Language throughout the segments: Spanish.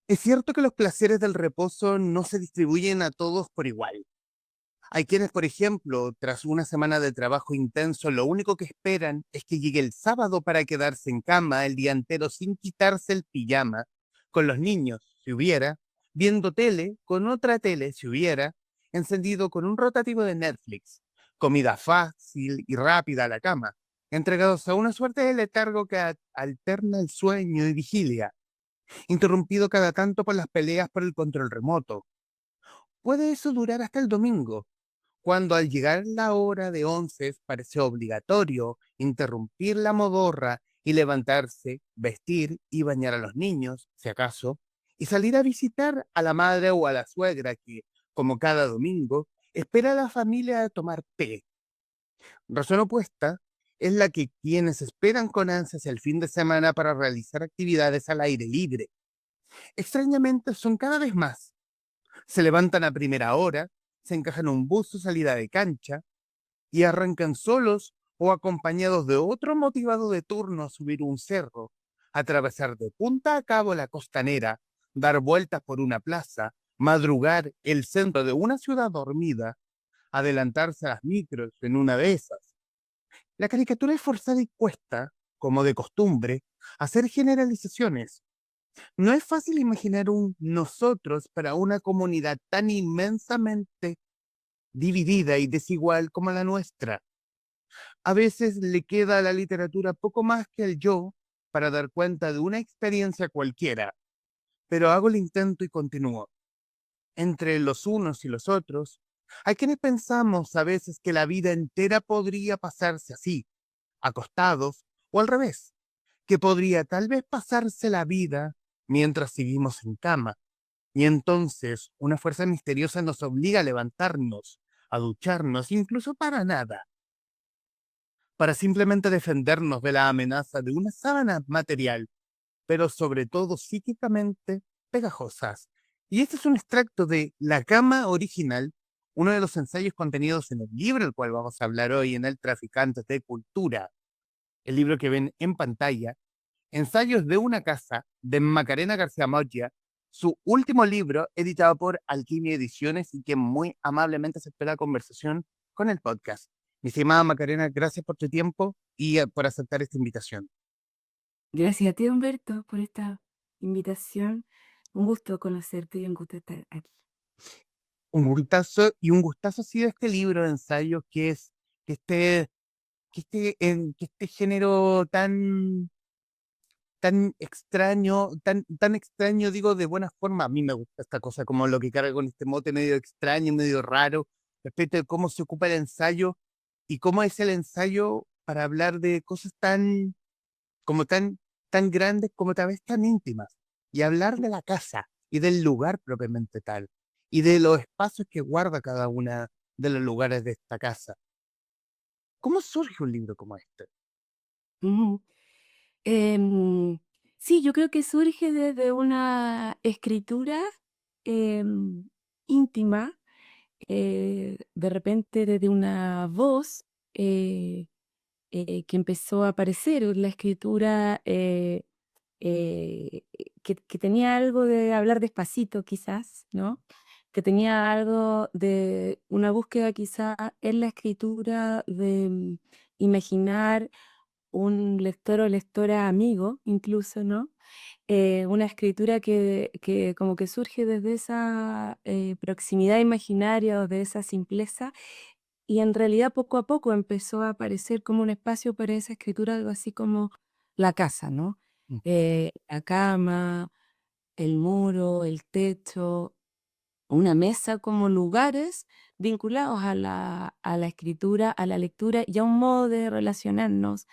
Es cierto que los placeres del reposo no se distribuyen a todos por igual. Hay quienes, por ejemplo, tras una semana de trabajo intenso, lo único que esperan es que llegue el sábado para quedarse en cama el día entero sin quitarse el pijama, con los niños, si hubiera, viendo tele, con otra tele, si hubiera, encendido con un rotativo de Netflix, comida fácil y rápida a la cama, entregados a una suerte de letargo que alterna el sueño y vigilia, interrumpido cada tanto por las peleas por el control remoto. Puede eso durar hasta el domingo, cuando al llegar la hora de 11 parece obligatorio interrumpir la modorra y levantarse, vestir y bañar a los niños, si acaso, y salir a visitar a la madre o a la suegra que, como cada domingo, espera a la familia a tomar té. Razón opuesta es la que quienes esperan con ansias el fin de semana para realizar actividades al aire libre. Extrañamente son cada vez más. Se levantan a primera hora, se encajan en un bus o salida de cancha y arrancan solos o acompañados de otro motivado de turno a subir un cerro, atravesar de punta a cabo la costanera, dar vueltas por una plaza, madrugar el centro de una ciudad dormida, adelantarse a las micros en una de esas. La caricatura es forzada y cuesta, como de costumbre, hacer generalizaciones. No es fácil imaginar un nosotros para una comunidad tan inmensamente dividida y desigual como la nuestra. A veces le queda a la literatura poco más que el yo para dar cuenta de una experiencia cualquiera, pero hago el intento y continúo. Entre los unos y los otros, hay quienes pensamos a veces que la vida entera podría pasarse así, acostados, o al revés, que podría tal vez pasarse la vida mientras seguimos en cama, y entonces una fuerza misteriosa nos obliga a levantarnos, a ducharnos, incluso para nada, para simplemente defendernos de la amenaza de una sábana material, pero sobre todo psíquicamente pegajosas. Y este es un extracto de La cama original, uno de los ensayos contenidos en el libro el cual vamos a hablar hoy en El Traficantes de Cultura, el libro que ven en pantalla, Ensayos de una casa, de Macarena García Moya, su último libro editado por Alquimia Ediciones y que muy amablemente aceptó la conversación con el podcast. Mi estimada Macarena, gracias por tu tiempo y por aceptar esta invitación. Gracias a ti, Humberto, por esta invitación. Un gusto conocerte y un gusto estar aquí. Un gustazo ha sido este libro de ensayos que esté, que este género tan extraño, digo, de buena forma. A mí me gusta esta cosa, como lo que carga con este mote medio extraño, medio raro, respecto de cómo se ocupa el ensayo y cómo es el ensayo para hablar de cosas como tan grandes, como tal vez tan íntimas, y hablar de la casa y del lugar propiamente tal, y de los espacios que guarda cada una de los lugares de esta casa. ¿Cómo surge un libro como este? Ujú. Em, sí, yo creo que surge desde una escritura em, íntima, de repente desde una voz eh, que empezó a aparecer, la escritura que tenía algo de hablar despacito quizás, ¿no? Que tenía algo de una búsqueda quizá en la escritura de imaginar un lector o lectora amigo, incluso, ¿no? Una escritura que como que surge desde esa proximidad imaginaria o de esa simpleza y en realidad poco a poco empezó a aparecer como un espacio para esa escritura, algo así como la casa, ¿no? Mm. La cama, el muro, el techo, una mesa como lugares vinculados a la escritura, a la lectura y a un modo de relacionarnos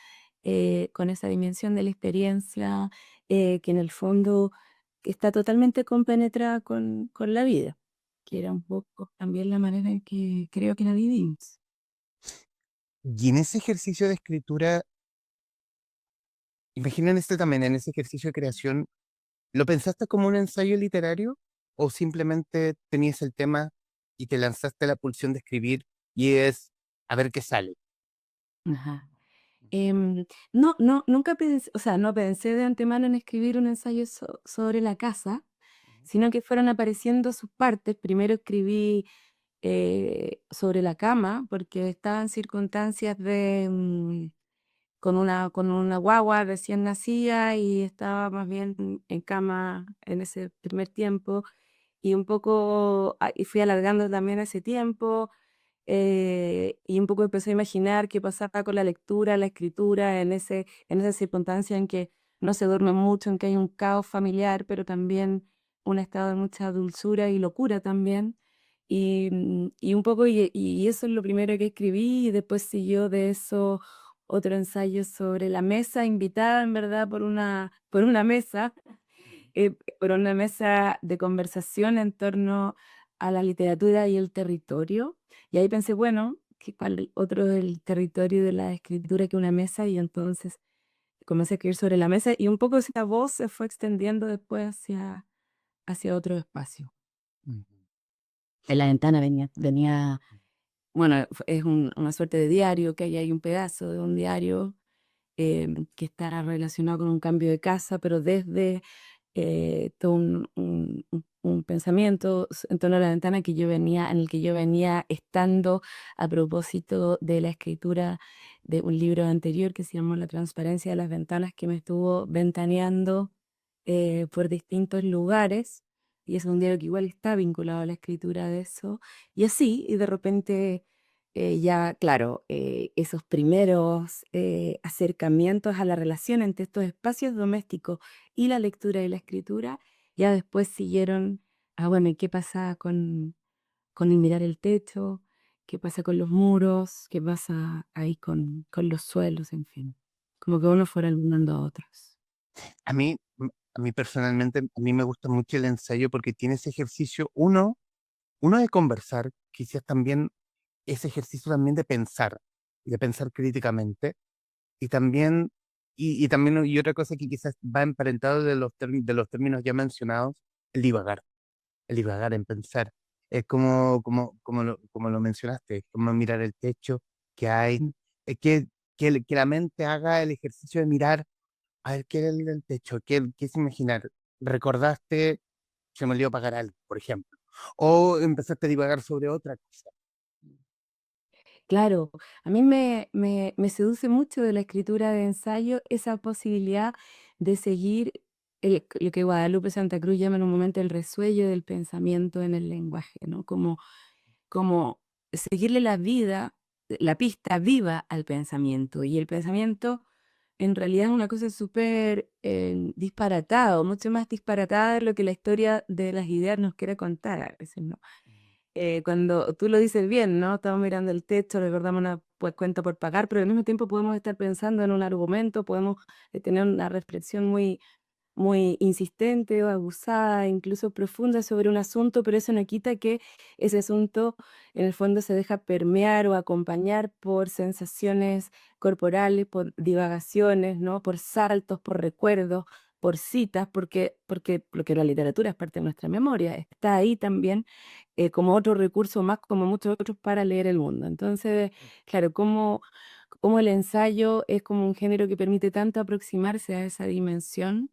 con esa dimensión de la experiencia que en el fondo está totalmente compenetrada con la vida, que era un poco también la manera en que creo que la vivimos. Y en ese ejercicio de escritura, imaginen este también, en ese ejercicio de creación, ¿lo pensaste como un ensayo literario o simplemente tenías el tema y te lanzaste la pulsión de escribir y es a ver qué sale? Ajá. No, nunca pensé, o sea, no pensé de antemano en escribir un ensayo sobre la casa. sino que fueron apareciendo sus partes. Primero escribí sobre la cama, porque estaba en circunstancias de, con una guagua recién nacida y estaba más bien en cama en ese primer tiempo y un poco, y fui alargando también ese tiempo, y un poco empecé a imaginar qué pasaba con la lectura, la escritura, en esa circunstancia en que no se duerme mucho, en que hay un caos familiar, pero también un estado de mucha dulzura y locura también. Y un poco, y eso es lo primero que escribí, y después siguió de eso otro ensayo sobre la mesa, invitada en verdad por una mesa de conversación en torno a la literatura y el territorio. Y ahí pensé, bueno, ¿cuál otro es el territorio de la escritura que una mesa? Y entonces comencé a escribir sobre la mesa y un poco esa voz se fue extendiendo después hacia otro espacio. Ujú. En la ventana venía, bueno, es una suerte de diario, que ahí hay un pedazo de un diario que está relacionado con un cambio de casa, pero desde todo un pensamiento en torno a la ventana en el que yo venía estando a propósito de la escritura de un libro anterior que se llamó La transparencia de las ventanas, que me estuvo ventaneando por distintos lugares. Y es un diario que igual está vinculado a la escritura de eso. Y así, y de repente ya, claro, esos primeros acercamientos a la relación entre estos espacios domésticos y la lectura y la escritura, ya después siguieron, bueno, ¿y qué pasa con el mirar el techo? ¿Qué pasa con los muros? ¿Qué pasa ahí con los suelos? En fin, como que uno fuera ayudando a otros. A mí, a mí personalmente, a mí me gusta mucho el ensayo porque tiene ese ejercicio, uno de conversar, quizás también ese ejercicio también y de pensar críticamente, y también, y también, y otra cosa que quizás va emparentado de de los términos ya mencionados, el divagar en pensar. Es como lo mencionaste, es como mirar el techo que hay, Mm. eh, que la mente haga el ejercicio de mirar, a ver, ¿qué era el techo? ¿Qué es imaginar? ¿Recordaste, se me olvidó pagar algo, por ejemplo? O empezaste a divagar sobre otra cosa. Claro, a mí me seduce mucho de la escritura de ensayo esa posibilidad de seguir lo que Guadalupe Santa Cruz llama en un momento el resuello del pensamiento en el lenguaje, ¿no? Como seguirle la vida, la pista viva al pensamiento. Y el pensamiento en realidad es una cosa súper disparatada, o mucho más disparatada de lo que la historia de las ideas nos quiere contar a veces, ¿no? Cuando tú lo dices bien, ¿no? Estamos mirando el techo, recordamos una pues, cuenta por pagar, pero al mismo tiempo podemos estar pensando en un argumento, podemos tener una reflexión muy insistente o abusada, incluso profunda sobre un asunto, pero eso no quita que ese asunto en el fondo se deja permear o acompañar por sensaciones corporales, por divagaciones, ¿no? Por saltos, por recuerdos, por citas, porque la literatura es parte de nuestra memoria, está ahí también como otro recurso más, como muchos otros, para leer el mundo. Entonces, claro, como el ensayo es como un género que permite tanto aproximarse a esa dimensión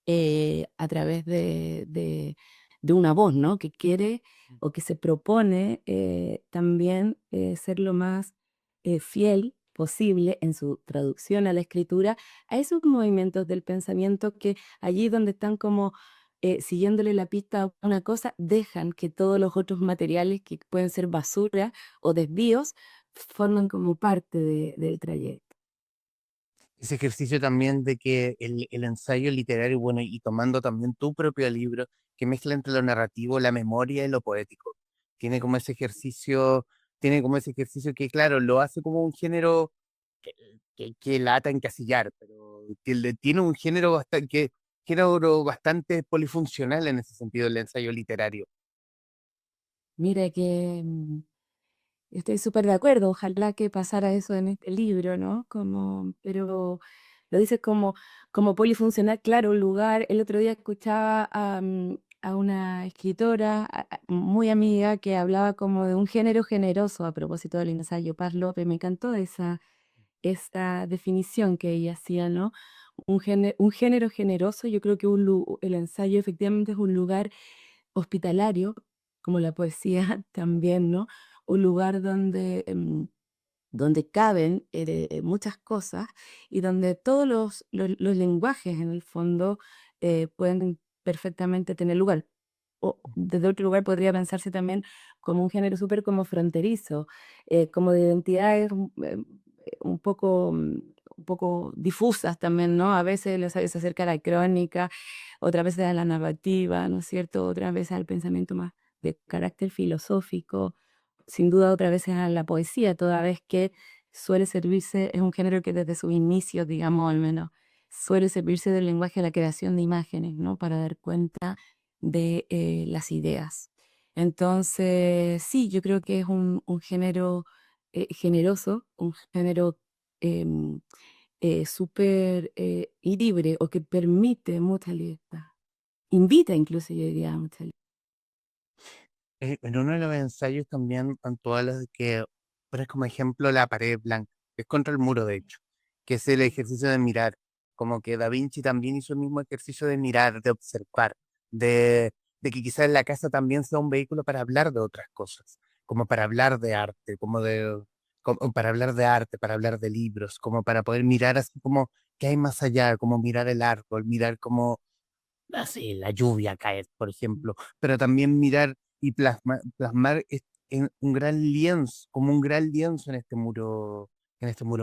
a través de una voz, ¿no? Que quiere o que se propone también ser lo más fiel posible en su traducción a la escritura a esos movimientos del pensamiento que allí donde están como siguiéndole la pista a una cosa, dejan que todos los otros materiales que pueden ser basura o desvíos forman como parte del trayecto. Ese ejercicio también de que el ensayo literario, bueno, y tomando también tu propio libro, que mezcla entre lo narrativo, la memoria y lo poético. Tiene como ese ejercicio, tiene como ese ejercicio que, claro, lo hace como un género que, que lata encasillar, pero tiene un género bastante polifuncional en ese sentido, el ensayo literario. Mira que estoy súper de acuerdo, ojalá que pasara eso en este libro, ¿no? Pero lo dices como polifuncional, claro, un lugar. El otro día escuchaba a una escritora muy amiga que hablaba como de un género generoso a propósito del ensayo, Paz López, me encantó esa definición que ella hacía, ¿no? Un género generoso, yo creo que el ensayo efectivamente es un lugar hospitalario, como la poesía también, ¿no? Un lugar donde caben muchas cosas y donde todos los lenguajes en el fondo pueden perfectamente tener lugar. O desde otro lugar podría pensarse también como un género súper como fronterizo, como de identidades un poco difusas también, ¿no? A veces se acerca a la crónica, otras veces a la narrativa, ¿no es cierto? Otras veces al pensamiento más de carácter filosófico, sin duda otra vez a la poesía, toda vez que suele servirse, es un género que desde sus inicios, digamos al menos, suele servirse del lenguaje de la creación de imágenes, ¿no? Para dar cuenta de las ideas. Entonces, sí, yo creo que es un género generoso, un género em, súper y libre o que permite mucha libertad. Invita incluso, yo diría, a mucha libertad. En uno de los ensayos también, en todas las que pones como ejemplo la pared blanca, que es contra el muro de hecho, que es el ejercicio de mirar, como que Da Vinci también hizo el mismo ejercicio de mirar, de observar, de que quizás la casa también sea un vehículo para hablar de otras cosas, como para hablar de arte, como para hablar de arte, para hablar de libros, como para poder mirar así como qué hay más allá, como mirar el árbol, mirar como así, la lluvia caer, por ejemplo, pero también mirar y plasmar en un gran lienzo, como un gran lienzo en este muro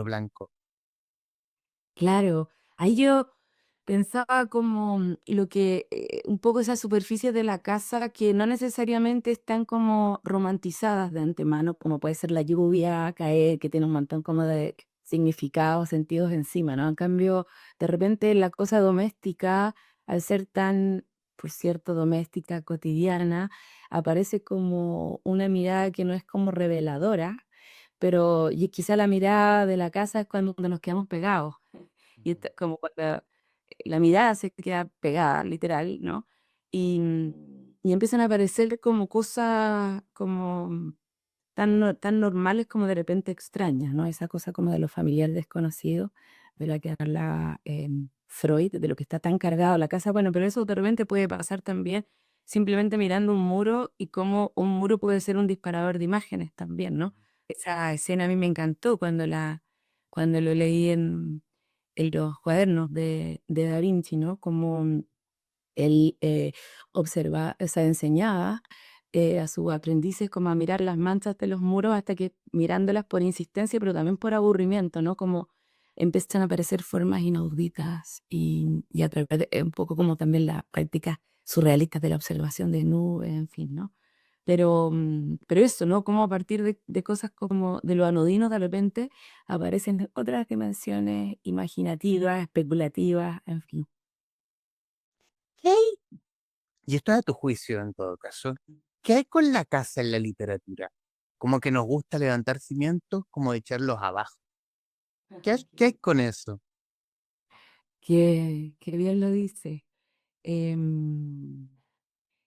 blanco. Claro, ahí yo pensaba como lo que un poco esas superficies de la casa que no necesariamente están como romantizadas de antemano, como puede ser la lluvia, caer, que tiene un montón como de significados, sentidos encima, ¿no? En cambio, de repente la cosa doméstica, al ser tan, por cierto, doméstica, cotidiana, aparece como una mirada que no es como reveladora, pero y quizá la mirada de la casa es cuando nos quedamos pegados. Y Ujú. esta como cuando la mirada se queda pegada, literal, ¿no? Y empiezan a aparecer como cosas como tan normales como de repente extrañas, ¿no? Esa cosa como de lo familiar desconocido, de la que habla Freud, de lo que está tan cargado la casa. Bueno, pero eso de repente puede pasar también simplemente mirando un muro y cómo un muro puede ser un disparador de imágenes también, ¿no? Esa escena a mí me encantó cuando lo leí en los cuadernos de Da Vinci, ¿no? Como él observa, o sea, enseñaba a sus aprendices como a mirar las manchas de los muros hasta que mirándolas por insistencia, pero también por aburrimiento, ¿no? Como empiezan a aparecer formas inauditas y a través de un poco como también las prácticas surrealistas de la observación de nubes, en fin, ¿no? Pero eso, ¿no? Como a partir de cosas como de lo anodino de repente aparecen otras dimensiones imaginativas, especulativas, en fin. ¿Qué hay? Y esto es a tu juicio en todo caso. ¿Qué hay con la casa en la literatura? Como que nos gusta levantar cimientos, como echarlos abajo. ¿Qué hay con eso? Qué bien lo dice. Em,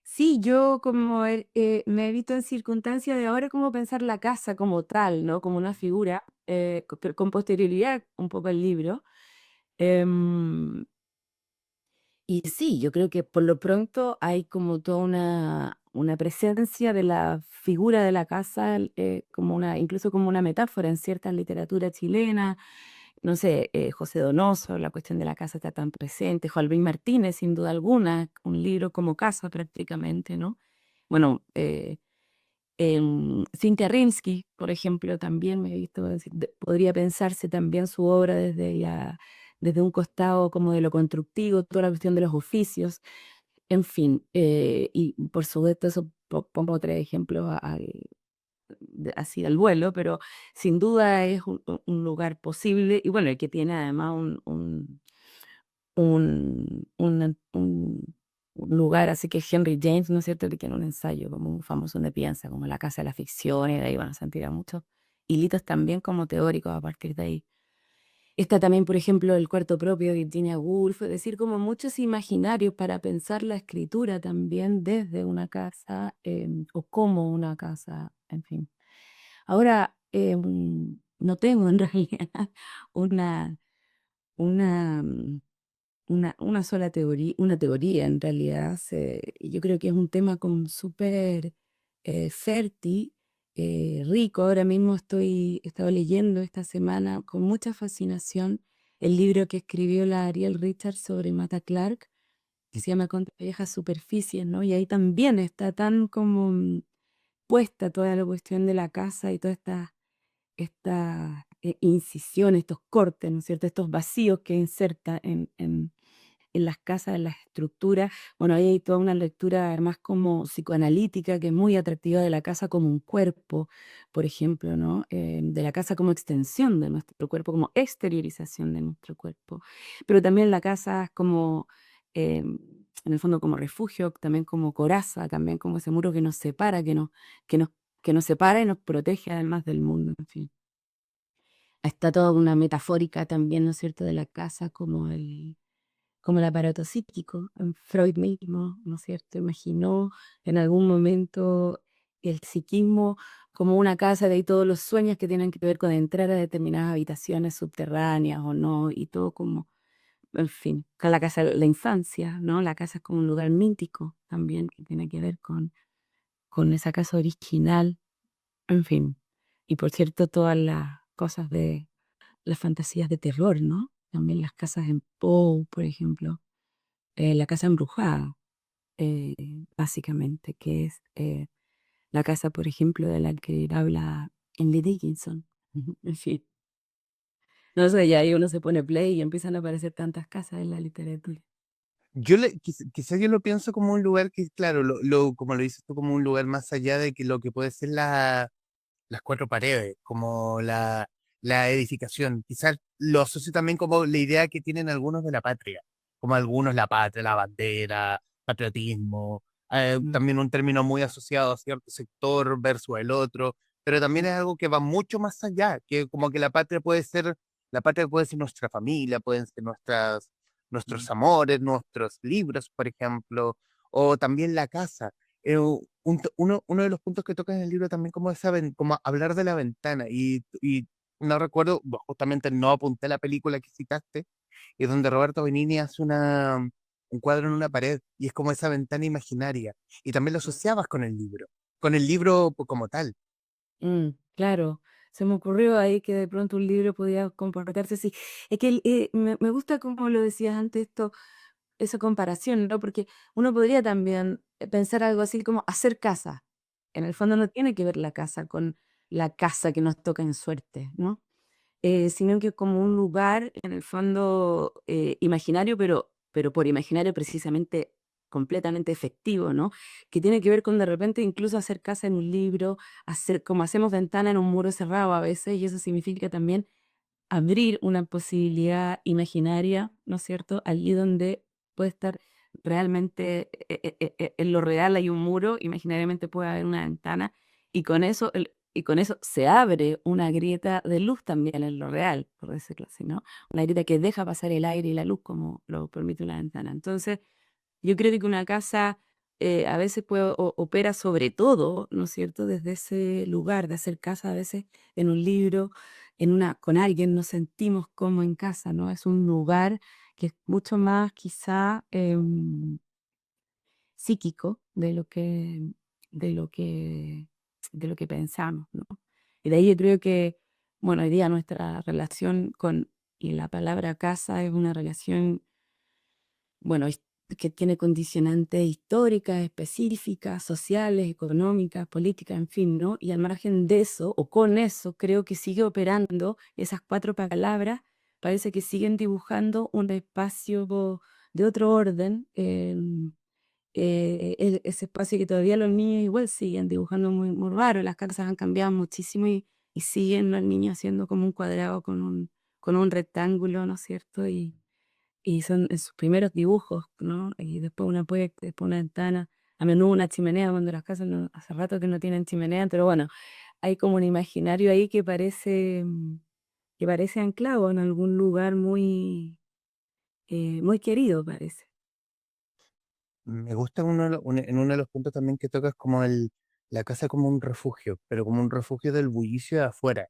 sí, yo como me he visto en circunstancias de ahora como pensar la casa como tal, ¿no? Como una figura, pero con posterioridad un poco al libro. Em, y sí, yo creo que por lo pronto hay como toda una presencia de la figura de la casa, como incluso como una metáfora en cierta literatura chilena. No sé, José Donoso, la cuestión de la casa está tan presente. Juan Luis Martínez, sin duda alguna, un libro como casa prácticamente, ¿no? Bueno, Cintia Rimsky, por ejemplo, también me he visto, podría pensarse también su obra desde un costado como de lo constructivo, toda la cuestión de los oficios, en fin, y por supuesto eso pongo tres ejemplos así al vuelo, pero sin duda es un lugar posible y bueno, el que tiene además un lugar, así que Henry James, ¿no es cierto?, que tiene un ensayo como un famoso donde piensa, como la casa de la ficción, y de ahí van a sentir a muchos hilitos también como teóricos a partir de ahí. Está también, por ejemplo, el cuarto propio de Virginia Woolf, es decir, como muchos imaginarios para pensar la escritura también desde una casa o como una casa, en fin. Ahora, no tengo en realidad una, una, una sola teoría, una teoría en realidad. Yo creo que es un tema como súper fértil, rico. Ahora mismo he estado leyendo esta semana con mucha fascinación el libro que escribió la Ariel Richards sobre Mata Clark, que se llama Contra viejas superficies, ¿no? Y ahí también está tan como puesta toda la cuestión de la casa y toda esta incisión, estos cortes, ¿no es cierto? Estos vacíos que inserta en las casas, en las estructuras. Bueno, ahí hay toda una lectura además como psicoanalítica que es muy atractiva de la casa como un cuerpo, por ejemplo, ¿no? De la casa como extensión de nuestro cuerpo, como exteriorización de nuestro cuerpo. Pero también la casa es como, en el fondo, como refugio, también como coraza, también como ese muro que nos separa, que nos, que nos separa y nos protege además del mundo, en fin. Está toda una metafórica también, ¿no es cierto?, de la casa como el aparato psíquico. Freud mismo, ¿no es cierto?, imaginó en algún momento el psiquismo como una casa, de ahí todos los sueños que tienen que ver con entrar a determinadas habitaciones subterráneas o no, y todo como, en fin, con la casa de la infancia, ¿no? La casa es como un lugar mítico también que tiene que ver con esa casa original, en fin. Y por cierto, todas las cosas de las fantasías de terror, ¿no? También las casas en Poe, por ejemplo, la casa embrujada, eh, básicamente, que es la casa, por ejemplo, de la que habla Emily Dickinson. Ujú, en fin, no sé, ya ahí uno se pone play y empiezan a aparecer tantas casas en la literatura. Quizá yo lo pienso como un lugar que, claro, como lo dices tú, como un lugar más allá de que lo que puede ser las cuatro paredes, como la edificación. Quizás lo asocio también como la idea que tienen algunos de la patria, como algunos la patria, la bandera, patriotismo, Mm, también un término muy asociado a cierto sector versus el otro, pero también mm, es algo que va mucho más allá, que como que la patria puede ser nuestra familia, pueden ser mm, nuestros amores, nuestros libros, por ejemplo, o también la casa. Uno de los puntos que toca en el libro también como, como hablar de la ventana y no recuerdo, bueno, justamente no apunté la película que citaste, es donde Roberto Benigni hace un cuadro en una pared y es como esa ventana imaginaria y también lo asociabas con el libro como tal. claro, se me ocurrió ahí que de pronto un libro podía comportarse así. Es que me gusta como lo decías antes, esto, esa comparación, ¿no? Porque uno podría también pensar algo así como hacer casa. En el fondo no tiene que ver la casa con la casa que nos toca en suerte, ¿no? Sino que como un lugar, en el fondo, imaginario, pero por imaginario precisamente completamente efectivo, ¿no? Que tiene que ver con de repente incluso hacer casa en un libro, hacer como hacemos ventana en un muro cerrado a veces, y eso significa también abrir una posibilidad imaginaria, ¿no es cierto? Allí donde puede estar realmente, en lo real hay un muro, imaginariamente puede haber una ventana, y con eso se abre una grieta de luz también en lo real, por decirlo así, ¿no? Una grieta que deja pasar el aire y la luz como lo permite una ventana. Entonces, yo creo que una casa a veces opera sobre todo, ¿no es cierto?, desde ese lugar de hacer casa, a veces en un libro, con alguien nos sentimos como en casa, ¿no? Es un lugar que es mucho más quizá psíquico de lo que, de lo que pensamos, ¿no? Y de ahí yo creo que, bueno, hoy día nuestra relación y la palabra casa es una relación, bueno, que tiene condicionantes históricas, específicas, sociales, económicas, políticas, en fin, ¿no? Y al margen de eso, o con eso, creo que sigue operando esas cuatro palabras, parece que siguen dibujando un espacio de otro orden, ese espacio que todavía los niños igual siguen dibujando muy, muy raro, las casas han cambiado muchísimo y siguen los niños haciendo como un cuadrado con un rectángulo, ¿no es cierto? Y son en sus primeros dibujos, ¿no? Y después una puerta, después una ventana, a menudo una chimenea, cuando las casas hace rato que no tienen chimenea, pero bueno, hay como un imaginario ahí que parece anclado en algún lugar muy, muy querido, parece. Me gusta en uno de los puntos también que tocas como la casa como un refugio, pero como un refugio del bullicio de afuera.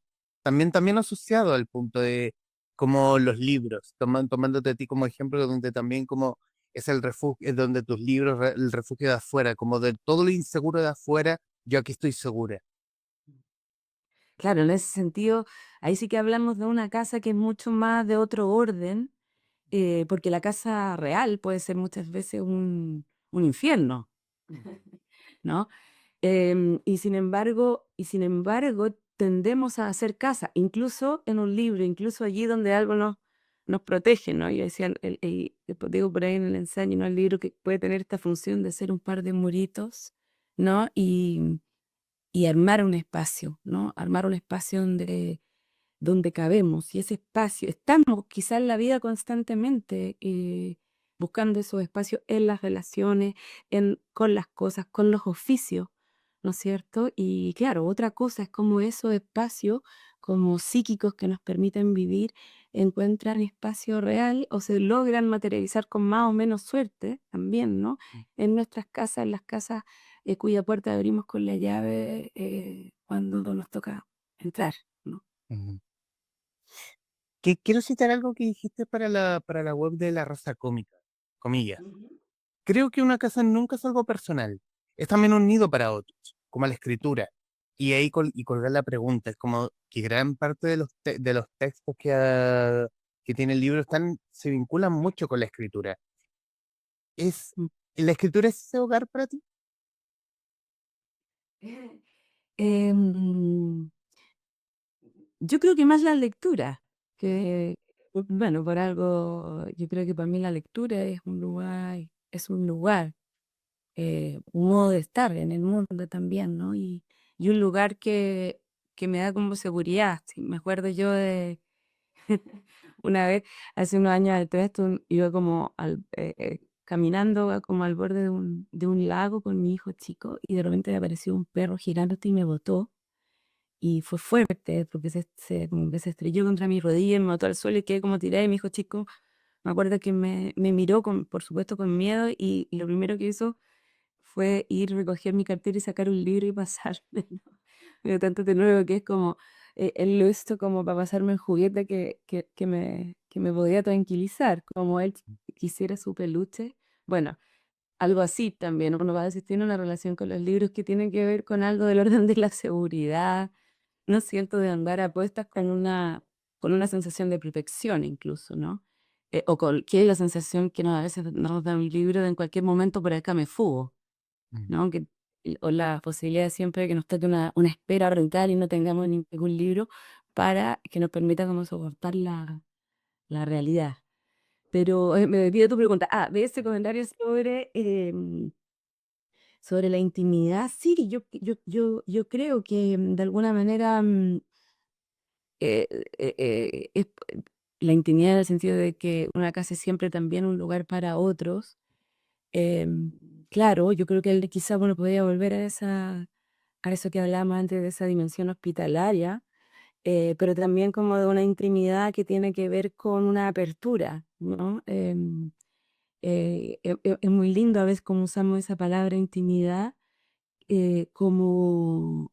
también asociado al punto de como los libros, tomándote a ti como ejemplo, donde también como es el refugio, es donde tus libros, el refugio de afuera, como de todo lo inseguro de afuera, yo aquí estoy segura. Claro, en ese sentido, ahí sí que hablamos de una casa que es mucho más de otro orden, porque la casa real puede ser muchas veces un infierno, ¿no? Y sin embargo, tendemos a hacer casa, incluso en un libro, incluso allí donde algo nos protege, ¿no? Yo decía, pues digo por ahí en el ensayo, ¿no? El libro que puede tener esta función de ser un par de muritos, ¿no? Y armar un espacio, ¿no? Armar un espacio donde cabemos. Y ese espacio, estamos quizás en la vida constantemente buscando esos espacios en las relaciones, con las cosas, con los oficios, ¿no es cierto? Y claro, otra cosa es como esos espacios como psíquicos que nos permiten vivir encuentran espacio real o se logran materializar con más o menos suerte también, ¿no? En nuestras casas, en las casas cuya puerta abrimos con la llave cuando nos toca entrar, ¿no? Ujú. Que quiero citar algo que dijiste para la web de la raza cómica, comillas. Ujú. Creo que una casa nunca es algo personal, es también un nido para otros, como la escritura. Y ahí y colgar la pregunta, es como que gran parte de de los textos que tiene el libro se vinculan mucho con la escritura. ¿Es, Mm. ¿La escritura es ese hogar para ti? Em, yo creo que más la lectura, que, bueno, por algo, yo creo que para mí la lectura es un lugar, un modo de estar en el mundo también, ¿no? Y un lugar que me da como seguridad. Sí, me acuerdo yo de una vez, hace unos años atrás, iba como caminando como al borde de un lago con mi hijo chico y de repente me apareció un perro girándote y me botó. Y fue fuerte porque como que se estrelló contra mi rodilla y me botó al suelo y quedé como tirada y mi hijo chico, me acuerdo que me miró por supuesto con miedo y lo primero que hizo fue ir, recoger mi cartera y sacar un libro y pasarme. Me dio tanto nuevo que es como, él lo hizo como para pasarme el juguete que me podía tranquilizar, como él quisiera su peluche. Bueno, algo así también. Uno va a decir, tiene una relación con los libros que tiene que ver con algo del orden de la seguridad, ¿no es cierto? De andar a puestas con una sensación de protección incluso, ¿no? Que es la sensación que a veces nos da un libro de en cualquier momento por acá me fugo. Mm, ¿No? O la posibilidad siempre de que nos toque una espera brutal y no tengamos ningún libro para que nos permita como soportar la realidad. Pero me olvidé de tu pregunta. De ese comentario sobre la intimidad. Sí, yo creo que de alguna manera eh, es la intimidad en el sentido de que una casa es siempre también un lugar para otros. Em, claro, yo creo que él quizá, bueno, podría volver a eso que hablábamos antes de esa dimensión hospitalaria, pero también como de una intimidad que tiene que ver con una apertura, ¿no? Es muy lindo a veces como usamos esa palabra intimidad como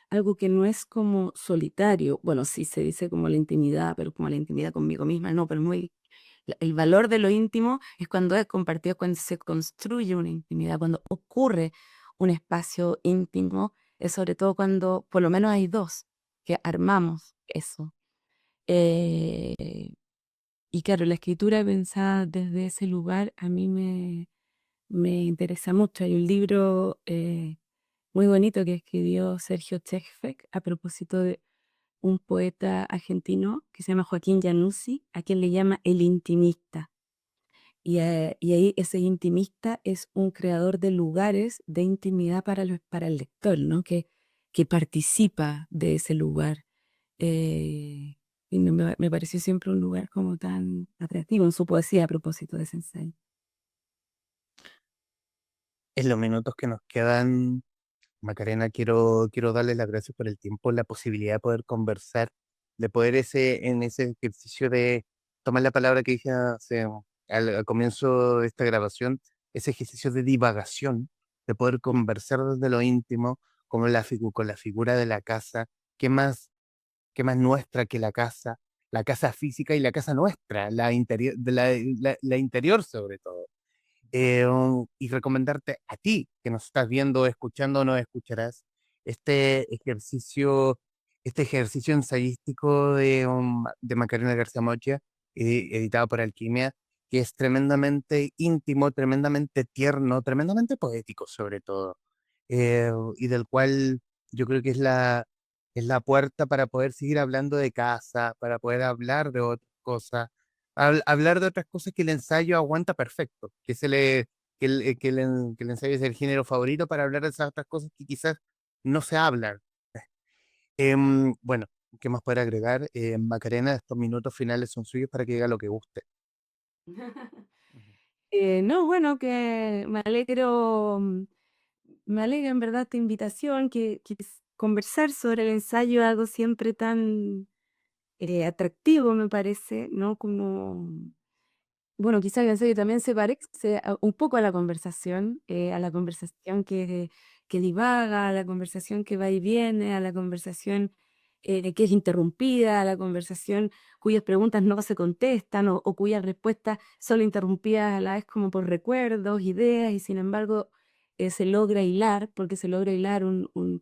algo que no es como solitario. Bueno, sí se dice como la intimidad, pero como la intimidad conmigo misma, no, pero el valor de lo íntimo es cuando es compartido, cuando se construye una intimidad, cuando ocurre un espacio íntimo, es sobre todo cuando por lo menos hay dos que armamos eso. Eh, y claro, la escritura pensada desde ese lugar a mí me interesa mucho. Hay un libro muy bonito que escribió Sergio Chejfek a propósito de un poeta argentino que se llama Joaquín Januzzi, a quien le llama el intimista. Y ahí ese intimista es un creador de lugares de intimidad para el lector, ¿no? Que participa de ese lugar. Eh, y me pareció siempre un lugar como tan atractivo en su poesía a propósito de ese ensayo. En los minutos que nos quedan, Macarena, quiero darle las gracias por el tiempo, la posibilidad de poder conversar, de poder en ese ejercicio de tomar la palabra que dije al comienzo de esta grabación, ese ejercicio de divagación, de poder conversar desde lo íntimo, con con la figura de la casa, qué más que más nuestra que la casa física y la casa nuestra, la interior sobre todo. Y recomendarte a ti, que nos estás viendo, escuchando o no escucharás, este ejercicio, este ejercicio ensayístico de Macarena García Mocha, editado por Alquimia, que es tremendamente íntimo, tremendamente tierno, tremendamente poético sobre todo, y del cual yo creo que es la puerta para poder seguir hablando de casa, para poder hablar de otras cosas, hablar de otras cosas que el ensayo aguanta perfecto, que el ensayo es el género favorito para hablar de esas otras cosas que quizás no se hablan. Bueno, ¿qué más poder agregar? Macarena, estos minutos finales son suyos para que diga lo que guste. Ujú. No, bueno, que me alegra en verdad esta invitación, conversar sobre el ensayo es algo siempre tan atractivo, me parece, ¿no? Como bueno, quizás el ensayo también se parece un poco a la conversación que divaga, a la conversación que va y viene, a la conversación que es interrumpida, a la conversación cuyas preguntas no se contestan o cuyas respuestas son interrumpidas a la vez como por recuerdos, ideas, y sin embargo se logra hilar, porque se logra hilar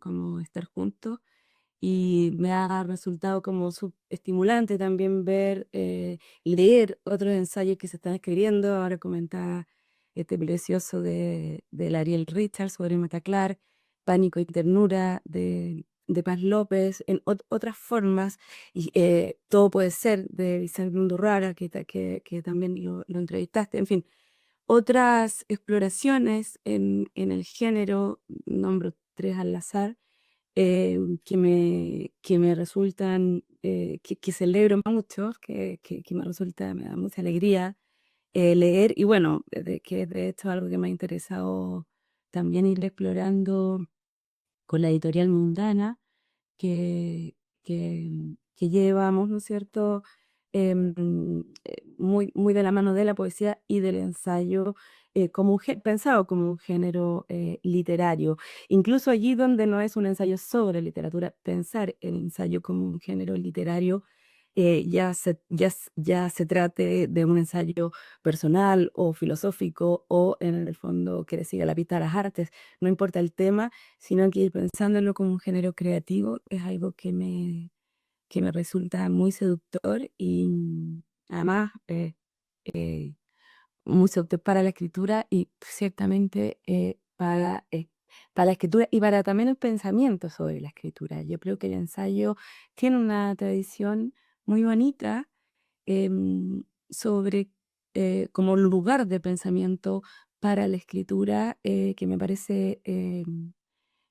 como estar juntos. Y me ha resultado como estimulante también ver y leer otros ensayos que se están escribiendo. Ahora comentaba este precioso de Ariel Richards sobre Metaclar, Pánico y Ternura de Paz López, en otras formas, y Todo puede ser de Vicente Undurraga, que también lo entrevistaste, en fin, otras exploraciones en el género, nombro tres al azar, que me resultan, que celebro mucho, que me da mucha alegría leer, y bueno, que de hecho es algo que me ha interesado también ir explorando con la editorial Mundana, que, que llevamos, ¿no es cierto? Muy de la mano de la poesía y del ensayo, pensado como un género literario. Incluso allí donde no es un ensayo sobre literatura, pensar el ensayo como un género literario, ya se trate de un ensayo personal o filosófico o en el fondo que le siga la pista a las artes, no importa el tema, sino que ir pensándolo como un género creativo es algo que me resulta muy seductor y además eh, muy seductor para la escritura y ciertamente para la escritura y para también el pensamiento sobre la escritura. Yo creo que el ensayo tiene una tradición muy bonita sobre como lugar de pensamiento para la escritura que me parece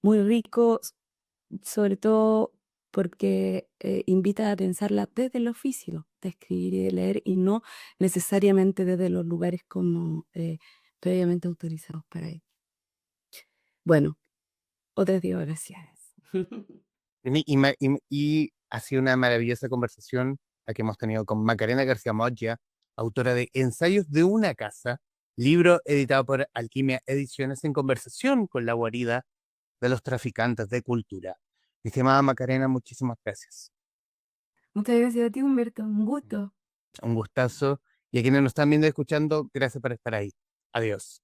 muy rico, sobre todo porque invita a pensarla desde el oficio de escribir y de leer y no necesariamente desde los lugares como previamente autorizados para ello. Bueno, otras divagaciones. Y ha sido una maravillosa conversación la que hemos tenido con Macarena García Moya, autora de Ensayos de una casa, libro editado por Alquimia Ediciones, en conversación con la guarida de los traficantes de cultura. Mi estimada Macarena, muchísimas gracias. Muchas gracias a ti, Humberto. Un gusto. Un gustazo. Y a quienes nos están viendo y escuchando, gracias por estar ahí. Adiós.